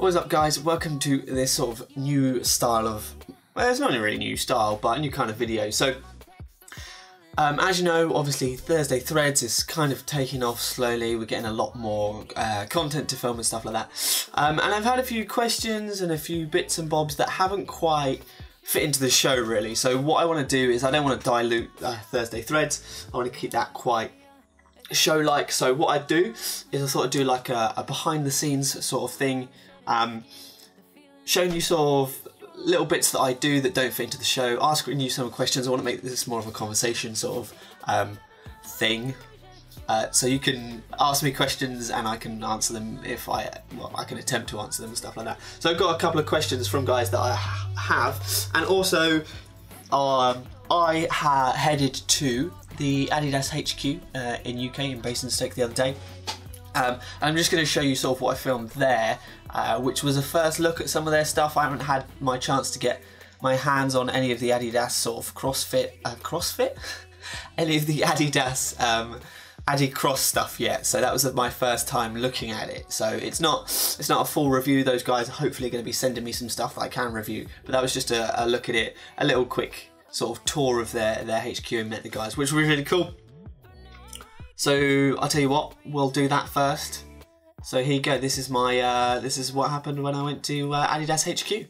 What is up, guys? Welcome to this sort of new style of, well, it's not a really new style, but a new kind of video. So, as you know, obviously Thursday Threads is kind of taking off slowly. We're getting a lot more content to film and stuff like that. And I've had a few questions and a few bits and bobs that haven't quite fit into the show, really. So what I want to do is I don't want to dilute Thursday Threads. I want to keep that quite show-like. So what I do is I thought I'd do like a behind-the-scenes sort of thing, showing you sort of little bits that I do that don't fit into the show, asking you some questions. I want to make this more of a conversation sort of thing. So you can ask me questions and I can answer them if I can attempt to answer them and stuff like that. So I've got a couple of questions from guys that I have, and also I headed to the Adidas HQ in UK in Basingstoke the other day. And I'm just going to show you sort of what I filmed there, which was a first look at some of their stuff. I haven't had my chance to get my hands on any of the Adidas sort of CrossFit? Any of the Adidas Adicross stuff yet. So that was my first time looking at it. So it's not a full review. Those guys are hopefully going to be sending me some stuff that I can review. But that was just a look at it, a little quick sort of tour of their HQ and met the guys, which was really cool. So I'll tell you what, we'll do that first. So here you go. This is my this is what happened when I went to Adidas HQ.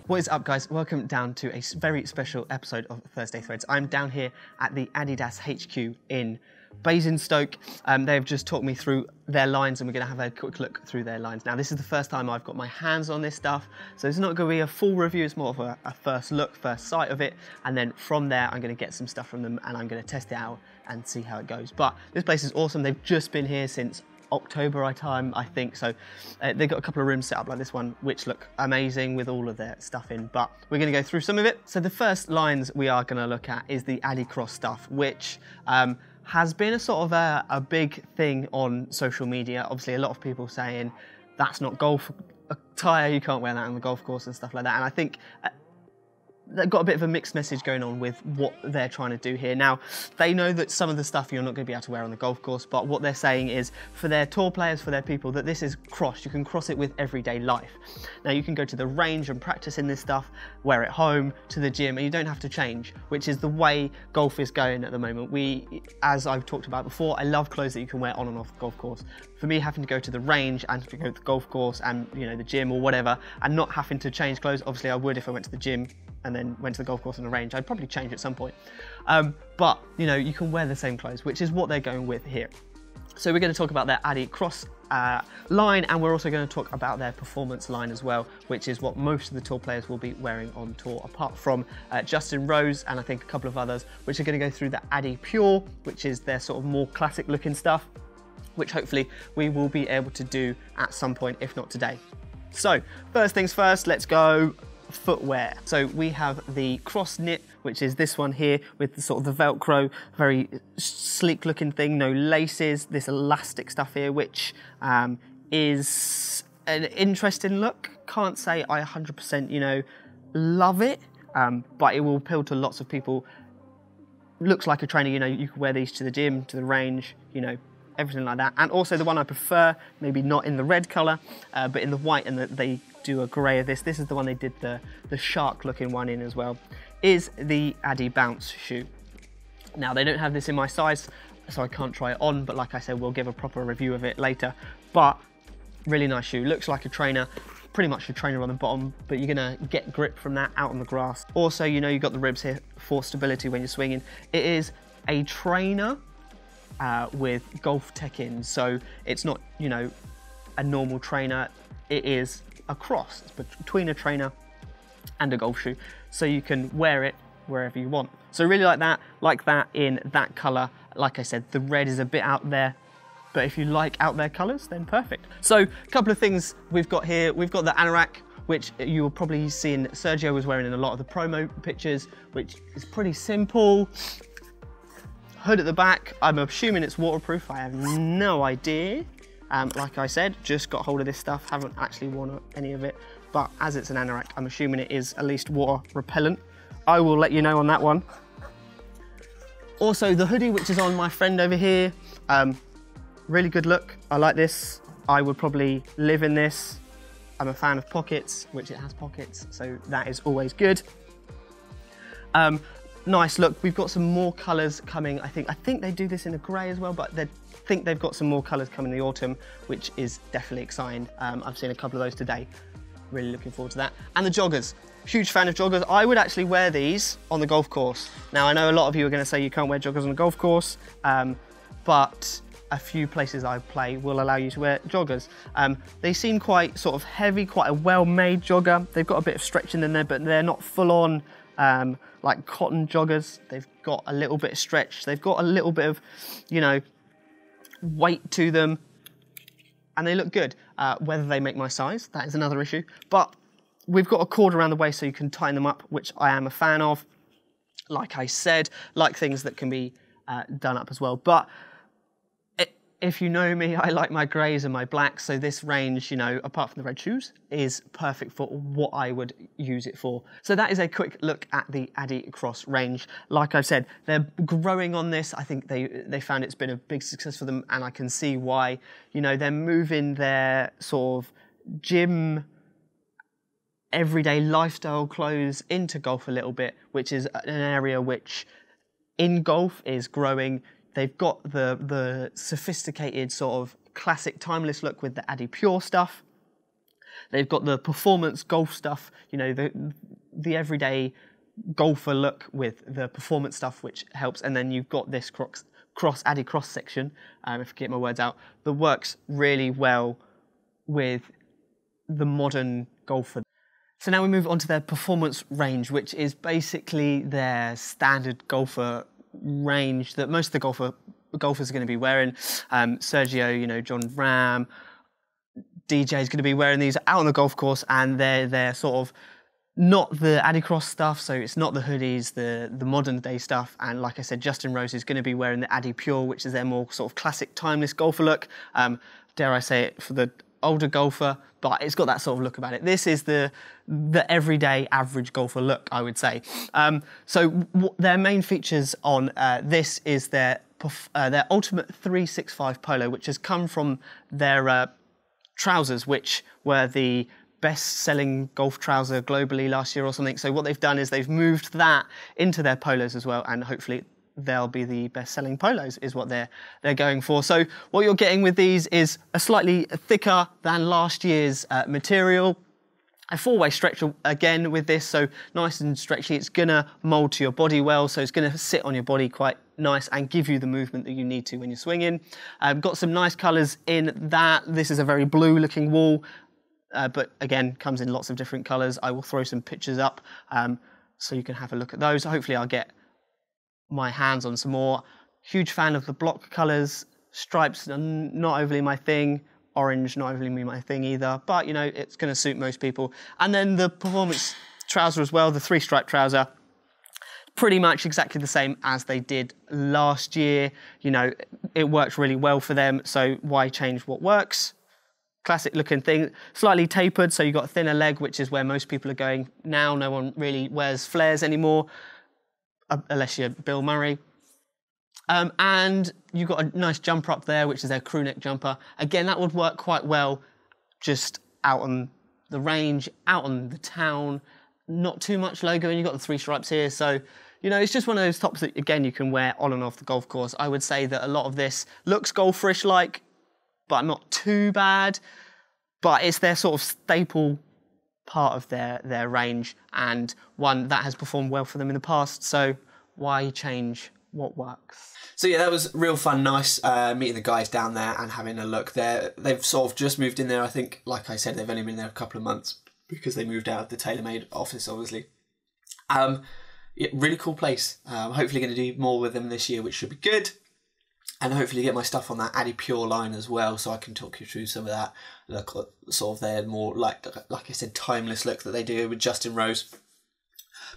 What is up, guys? Welcome down to a very special episode of Thursday Threads. I'm down here at the Adidas HQ in Basingstoke. They've just talked me through their lines and we're going to have a quick look through their lines. Now, this is the first time I've got my hands on this stuff, so it's not going to be a full review. It's more of a first look, first sight of it, and then from there I'm going to get some stuff from them and I'm going to test it out and see how it goes. But this place is awesome. They've just been here since October I think, so they've got a couple of rooms set up like this one which look amazing with all of their stuff in, but we're going to go through some of it. So the first lines we are going to look at is the Adicross stuff, which has been a sort of a big thing on social media. Obviously a lot of people saying that's not golf attire, you can't wear that on the golf course and stuff like that, and I think they've got a bit of a mixed message going on with what they're trying to do here. Now, they know that some of the stuff you're not going to be able to wear on the golf course, but what they're saying is for their tour players, for their people, that this is cross. You can cross it with everyday life. Now, you can go to the range and practice in this stuff, wear it home, to the gym, and you don't have to change, which is the way golf is going at the moment. As I've talked about before, I love clothes that you can wear on and off the golf course. For me, having to go to the range and to go to the golf course and, you know, the gym or whatever, and not having to change clothes, obviously I would if I went to the gym and then went to the golf course and the range. I'd probably change at some point. But, you know, you can wear the same clothes, which is what they're going with here. So we're going to talk about their Adicross line, and we're also going to talk about their performance line as well, which is what most of the tour players will be wearing on tour, apart from Justin Rose and I think a couple of others, which are going to go through the Adi Pure, which is their sort of more classic looking stuff, which hopefully we will be able to do at some point, if not today. So first things first, let's go footwear. So we have the cross knit, which is this one here with the sort of the Velcro, very sleek looking thing, no laces, this elastic stuff here, which is an interesting look. Can't say I 100%, you know, love it, but it will appeal to lots of people. Looks like a trainer, you know, you can wear these to the gym, to the range, you know, everything like that. And also the one I prefer, maybe not in the red colour, but in the white, and they do a grey of this. This is the one they did the shark looking one in as well, is the Adi Bounce shoe. Now, they don't have this in my size, so I can't try it on, but like I said, we'll give a proper review of it later. But really nice shoe, looks like a trainer, pretty much a trainer on the bottom, but you're gonna get grip from that out on the grass. Also, you know, you've got the ribs here for stability when you're swinging. It is a trainer with golf tech in, so it's not, you know, a normal trainer. It is a cross. It's between a trainer and a golf shoe, so you can wear it wherever you want. So really like that in that colour. Like I said, the red is a bit out there, but if you like out there colours, then perfect. So a couple of things we've got here. We've got the Anorak, which you will probably seen Sergio was wearing in a lot of the promo pictures, which is pretty simple. hood at the back. I'm assuming it's waterproof. I have no idea. Like I said, just got hold of this stuff. Haven't actually worn any of it. But as it's an Anorak, I'm assuming it is at least water repellent. I will let you know on that one. Also, the hoodie, which is on my friend over here, really good look. I like this. I would probably live in this. I'm a fan of pockets, which it has pockets, so that is always good. Nice look. We've got some more colours coming. I think they do this in a grey as well, but I think they've got some more colours coming in the autumn, which is definitely exciting. I've seen a couple of those today. Really looking forward to that. And the joggers. Huge fan of joggers. I would actually wear these on the golf course. Now, I know a lot of you are going to say you can't wear joggers on a golf course, but a few places I play will allow you to wear joggers. They seem quite sort of heavy, quite a well-made jogger. They've got a bit of stretching in there, but they're not full-on like cotton joggers. They've got a little bit of stretch. They've got a little bit of, you know, weight to them, and they look good. Whether they make my size, that is another issue. But we've got a cord around the waist so you can tighten them up, which I am a fan of. Like I said, like things that can be done up as well. But if you know me, I like my greys and my blacks, so this range, you know, apart from the red shoes, is perfect for what I would use it for. So that is a quick look at the Adidas range. Like I've said, they're growing on this. I think they found it's been a big success for them, and I can see why. You know, they're moving their sort of gym, everyday lifestyle clothes into golf a little bit, which is an area which in golf is growing. They've got the sophisticated sort of classic timeless look with the Adi Pure stuff. They've got the performance golf stuff, you know, the everyday golfer look with the performance stuff, which helps. And then you've got this Adi cross section, if I get my words out, that works really well with the modern golfer. So now we move on to their performance range, which is basically their standard golfer range that most of the golfers are going to be wearing. Sergio, you know, John Ram, DJ is going to be wearing these out on the golf course, and they're sort of not the Adicross stuff, so it's not the hoodies, the modern day stuff. And like I said, Justin Rose is going to be wearing the Adi Pure, which is their more sort of classic timeless golfer look. Dare I say it, for the older golfer, but it's got that sort of look about it. This is the everyday average golfer look, I would say. So their main features on this is their Ultimate 365 Polo, which has come from their trousers, which were the best-selling golf trouser globally last year or something. So what they've done is they've moved that into their polos as well, and hopefully they'll be the best-selling polos is what they're going for. So what you're getting with these is a slightly thicker than last year's material. A four-way stretch again with this, so nice and stretchy. It's gonna mold to your body well, so it's gonna sit on your body quite nice and give you the movement that you need to when you're swinging. Got some nice colours in that. This is a very blue-looking wool, but again, comes in lots of different colours. I will throw some pictures up so you can have a look at those. Hopefully I'll get my hands on some more. Huge fan of the block colours. Stripes are not overly my thing. Orange, not overly my thing either, but you know, it's going to suit most people. And then the performance trouser as well, the 3-stripe trouser, pretty much exactly the same as they did last year. You know, it worked really well for them, so why change what works? Classic looking thing, slightly tapered, so you've got a thinner leg, which is where most people are going now. No one really wears flares anymore, unless you're Bill Murray. And you've got a nice jumper up there, which is their crew neck jumper. Again, that would work quite well just out on the range, out on the town. Not too much logo, and you've got the 3 stripes here. So, you know, it's just one of those tops that, again, you can wear on and off the golf course. I would say that a lot of this looks golferish-like, but not too bad. But it's their sort of staple part of their range, and one that has performed well for them in the past. So why change what works? So yeah, that was real fun, nice meeting the guys down there and having a look there. They've sort of just moved in there. I think, like I said, they've only been there a couple of months because they moved out of the TaylorMade office, obviously. Yeah, really cool place. Hopefully going to do more with them this year, which should be good. And hopefully get my stuff on that Adi Pure line as well, so I can talk you through some of that, look, sort of their more, like I said, timeless look that they do with Justin Rose.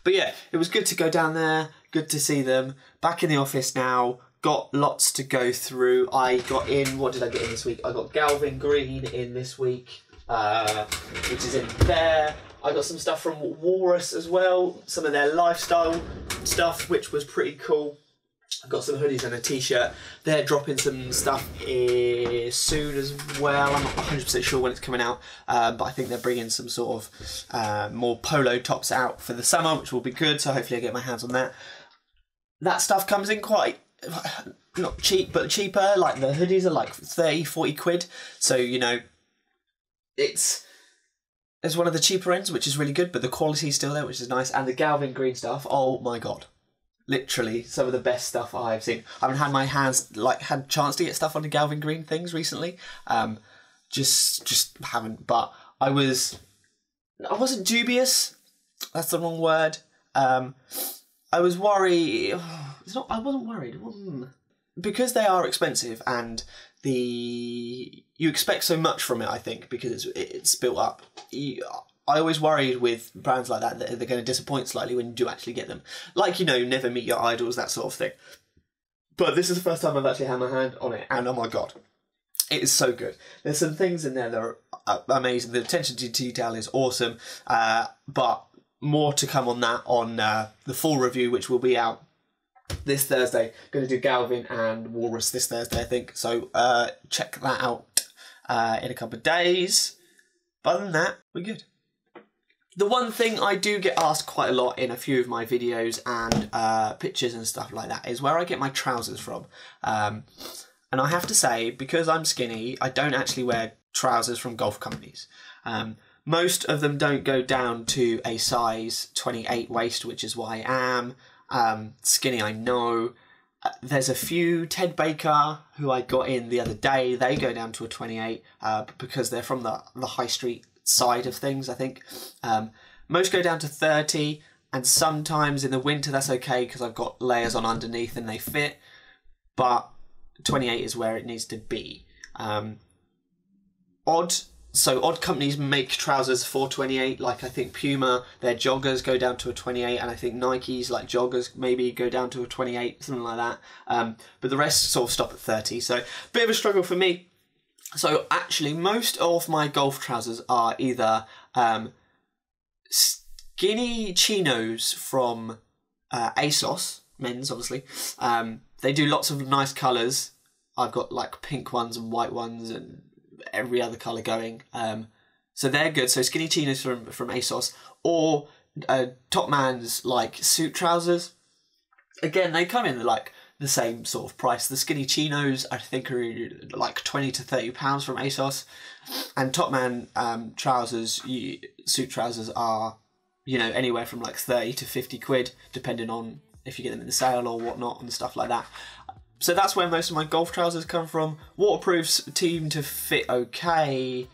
But yeah, it was good to go down there, good to see them. Back in the office now, got lots to go through. I got in, what did I get in this week? I got Galvin Green in this week, which is in there. I got some stuff from Walrus as well, some of their lifestyle stuff, which was pretty cool. I've got some hoodies and a t-shirt. They're dropping some stuff soon as well. I'm not 100% sure when it's coming out, but I think they're bringing some sort of more polo tops out for the summer, which will be good, so hopefully I get my hands on that. That stuff comes in quite, not cheap, but cheaper. Like the hoodies are like 30, 40 quid. So, you know, it's one of the cheaper ends, which is really good, but the quality's still there, which is nice. And the Galvin Green stuff, oh my God. Literally some of the best stuff I've seen. I haven't had my hands, like, had chance to get stuff on the Galvin Green things recently. Just haven't, but I wasn't dubious. That's the wrong word. I was worried. I wasn't worried. Because they are expensive and you expect so much from it, I think, because it's built up. I always worried with brands like that they're going to disappoint slightly when you do actually get them. Like, you know, never meet your idols, that sort of thing. But this is the first time I've actually had my hand on it, and oh my God, it is so good. There's some things in there that are amazing. The attention to detail is awesome, but more to come on that on the full review, which will be out this Thursday. Going to do Galvin and Walrus this Thursday, I think. So check that out in a couple of days. But other than that, we're good. The one thing I do get asked quite a lot in a few of my videos and pictures and stuff like that is where I get my trousers from. And I have to say, because I'm skinny, I don't actually wear trousers from golf companies. Most of them don't go down to a size 28 waist, which is what I am. Skinny, I know. There's a few, Ted Baker, who I got in the other day, they go down to a 28 because they're from the high street side of things, I think. Most go down to 30, and sometimes in the winter that's okay because I've got layers on underneath and they fit, but 28 is where it needs to be. Odd companies make trousers for 28, like I think Puma, their joggers go down to a 28, and I think Nike's like joggers maybe go down to a 28, something like that. But the rest sort of stop at 30, so bit of a struggle for me. So actually most of my golf trousers are either skinny chinos from ASOS, men's obviously. They do lots of nice colours. I've got like pink ones and white ones and every other colour going. So they're good. So skinny chinos from ASOS, or Topman's like suit trousers. Again, they come in like the same sort of price. The skinny chinos I think are like £20 to £30 from ASOS, and Topman trousers, suit trousers are, you know, anywhere from like 30 to 50 quid, depending on if you get them in the sale or whatnot and stuff like that. So that's where most of my golf trousers come from. Waterproofs seem to fit okay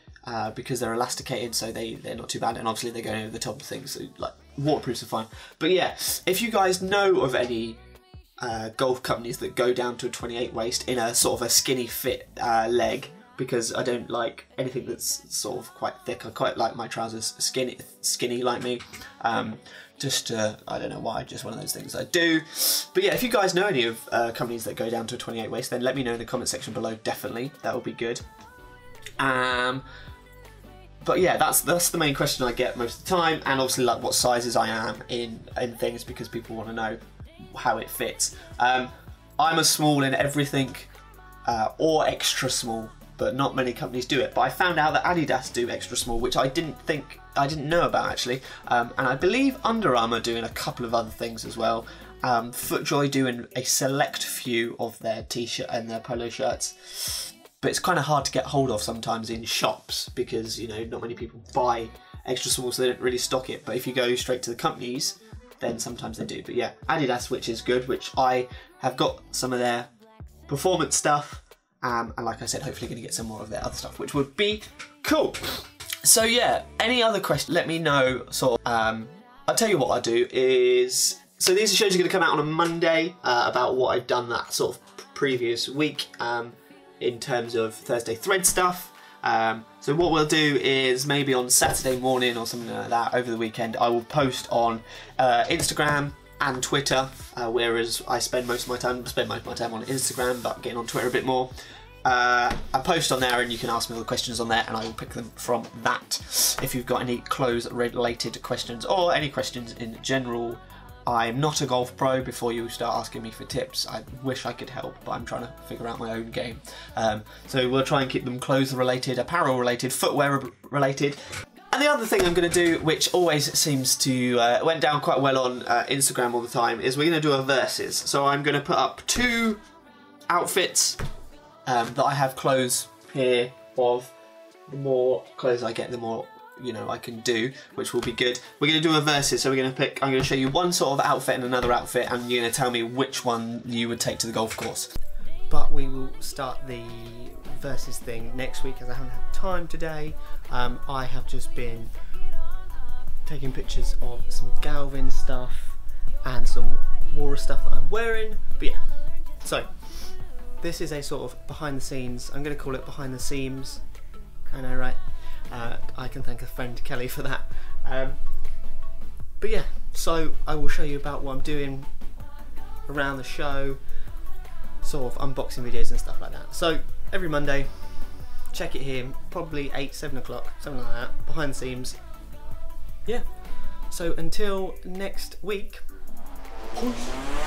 because they're elasticated, so they're not too bad, and obviously they're going over the top of things, so like waterproofs are fine. But yeah, if you guys know of any golf companies that go down to a 28 waist in a sort of a skinny fit leg, because I don't like anything that's sort of quite thick. I quite like my trousers skinny like me. I don't know why, just one of those things I do. But yeah, if you guys know any of companies that go down to a 28 waist, then let me know in the comment section below, definitely. That would be good. But yeah, that's the main question I get most of the time, and obviously like what sizes I am in things, because people want to know how it fits. I'm a small in everything, or extra small, but not many companies do it. But I found out that Adidas do extra small, which I didn't know about actually. And I believe Under Armour doing a couple of other things as well. FootJoy doing a select few of their t-shirt and their polo shirts. But it's kind of hard to get hold of sometimes in shops because, you know, not many people buy extra small, so they don't really stock it. But if you go straight to the companies, then sometimes they do. But yeah, Adidas, which is good, which I have got some of their performance stuff. And like I said, hopefully going to get some more of their other stuff, which would be cool. So yeah, any other questions, let me know. Sort of, I'll tell you what I do is, so these shows are going to come out on a Monday about what I've done that sort of previous week in terms of Thursday thread stuff. So what we'll do is maybe on Saturday morning or something like that over the weekend, I will post on Instagram and Twitter, whereas I spend most of my time on Instagram, but getting on Twitter a bit more. I post on there and you can ask me all the questions on there and I will pick them from that. If you've got any clothes related questions or any questions in general. I'm not a golf pro. Before you start asking me for tips, I wish I could help, but I'm trying to figure out my own game. So we'll try and keep them clothes related, apparel related, footwear related. And the other thing I'm going to do, which always seems to went down quite well on Instagram all the time, is we're going to do a versus. So I'm going to put up 2 outfits that I have clothes here of. The more clothes I get, the more I can do, which will be good. We're going to do a versus, so I'm going to show you one sort of outfit and another outfit, and you're going to tell me which one you would take to the golf course. But we will start the versus thing next week, as I haven't had time today. I have just been taking pictures of some Galvin stuff and some Wara stuff that I'm wearing, but yeah. So, this is a sort of behind the scenes, I'm going to call it behind the seams, I know, right? I can thank a friend Kelly for that. But yeah, so I will show you about what I'm doing around the show, sort of unboxing videos and stuff like that. So every Monday, check it here, probably 8, 7 o'clock, something like that, behind the scenes. Yeah, so until next week.